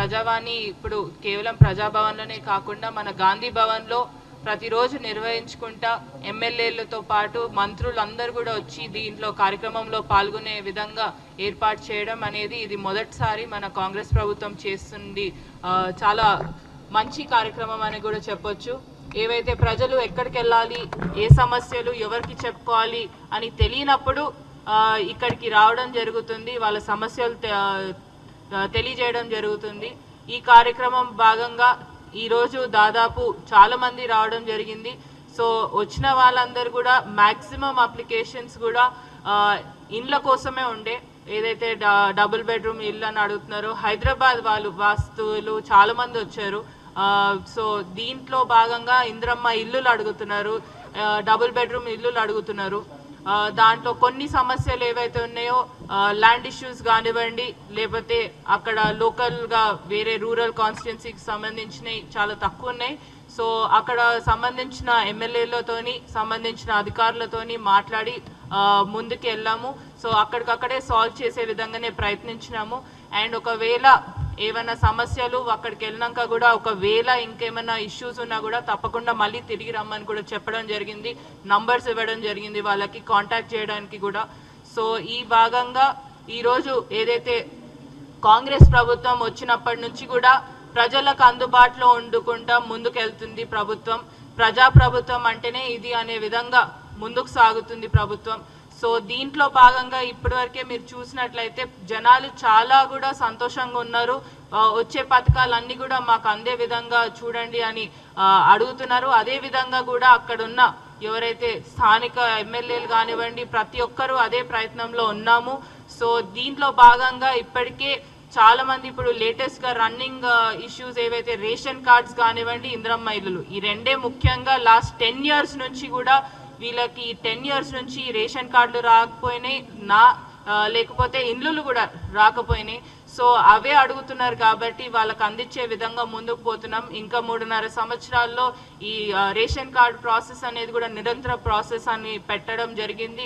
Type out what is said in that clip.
ప్రజావాణి ఇప్పుడు కేవలం ప్రజాభవన్లోనే కాకుండా మన గాంధీ భవన్లో ప్రతిరోజు నిర్వహించుకుంటా ఎమ్మెల్యేలతో పాటు మంత్రులందరూ కూడా వచ్చి దీంట్లో కార్యక్రమంలో పాల్గొనే విధంగా ఏర్పాటు చేయడం అనేది ఇది మొదటిసారి మన కాంగ్రెస్ ప్రభుత్వం చేస్తుంది. చాలా మంచి కార్యక్రమం అని కూడా చెప్పొచ్చు. ఏవైతే ప్రజలు ఎక్కడికి వెళ్ళాలి, ఏ సమస్యలు ఎవరికి చెప్పుకోవాలి అని తెలియనప్పుడు ఇక్కడికి రావడం జరుగుతుంది, వాళ్ళ సమస్యలు తెలియజేయడం జరుగుతుంది. ఈ కార్యక్రమం భాగంగా ఈరోజు దాదాపు చాలా మంది రావడం జరిగింది. సో వచ్చిన వాళ్ళందరూ కూడా మ్యాక్సిమం అప్లికేషన్స్ కూడా ఇండ్ల కోసమే ఉండే, ఏదైతే డబుల్ బెడ్రూమ్ ఇల్లు అని అడుగుతున్నారో హైదరాబాద్ వాళ్ళు వాస్తువులు చాలా మంది వచ్చారు. సో దీంట్లో భాగంగా ఇంద్రమ్మ ఇల్లులు అడుగుతున్నారు, డబుల్ బెడ్రూమ్ ఇల్లులు అడుగుతున్నారు. దాంట్లో కొన్ని సమస్యలు ఏవైతే ఉన్నాయో ల్యాండ్ ఇష్యూస్ కానివ్వండి, లేకపోతే అక్కడ లోకల్గా వేరే రూరల్ కాన్స్టిట్యున్సీకి సంబంధించినవి చాలా తక్కువ ఉన్నాయి. సో అక్కడ సంబంధించిన ఎమ్మెల్యేలతోని సంబంధించిన అధికారులతోని మాట్లాడి ముందుకు వెళ్ళాము. సో అక్కడికక్కడే సాల్వ్ చేసే విధంగానే ప్రయత్నించినాము. అండ్ ఒకవేళ ఏమైనా సమస్యలు అక్కడికి వెళ్ళినాక కూడా ఒకవేళ ఇంకేమైనా ఇష్యూస్ ఉన్నా కూడా తప్పకుండా మళ్ళీ తిరిగి రమ్మని కూడా చెప్పడం జరిగింది. నంబర్స్ ఇవ్వడం జరిగింది వాళ్ళకి కాంటాక్ట్ చేయడానికి కూడా. సో ఈ భాగంగా ఈరోజు ఏదైతే కాంగ్రెస్ ప్రభుత్వం వచ్చినప్పటి నుంచి కూడా ప్రజలకు అందుబాటులో ఉండుకుంటా ముందుకెళ్తుంది ప్రభుత్వం. ప్రజాప్రభుత్వం అంటేనే ఇది అనే విధంగా ముందుకు సాగుతుంది ప్రభుత్వం. సో దీంట్లో భాగంగా ఇప్పటివరకే మీరు చూసినట్లయితే జనాలు చాలా కూడా సంతోషంగా ఉన్నారు. వచ్చే పథకాలన్నీ కూడా మాకు అందే విధంగా చూడండి అని అడుగుతున్నారు. అదే విధంగా కూడా అక్కడున్న ఎవరైతే స్థానిక ఎమ్మెల్యేలు కానివ్వండి ప్రతి ఒక్కరూ అదే ప్రయత్నంలో ఉన్నాము. సో దీంట్లో భాగంగా ఇప్పటికే చాలా మంది ఇప్పుడు లేటెస్ట్గా రన్నింగ్ ఇష్యూస్ ఏవైతే రేషన్ కార్డ్స్ కానివ్వండి, ఇంద్రమ్మ ఇల్లులు, ఈ రెండే ముఖ్యంగా లాస్ట్ 10 years నుంచి కూడా వీళ్ళకి 10 years నుంచి రేషన్ కార్డులు రాకపోయినాయి, లేకపోతే ఇండ్లు కూడా రాకపోయినాయి. సో అవే అడుగుతున్నారు కాబట్టి వాళ్ళకి అందించే విధంగా ముందుకు పోతున్నాం. ఇంకా 3.5 సంవత్సరాల్లో ఈ రేషన్ కార్డు ప్రాసెస్ అనేది కూడా నిరంతర ప్రాసెస్ అని పెట్టడం జరిగింది.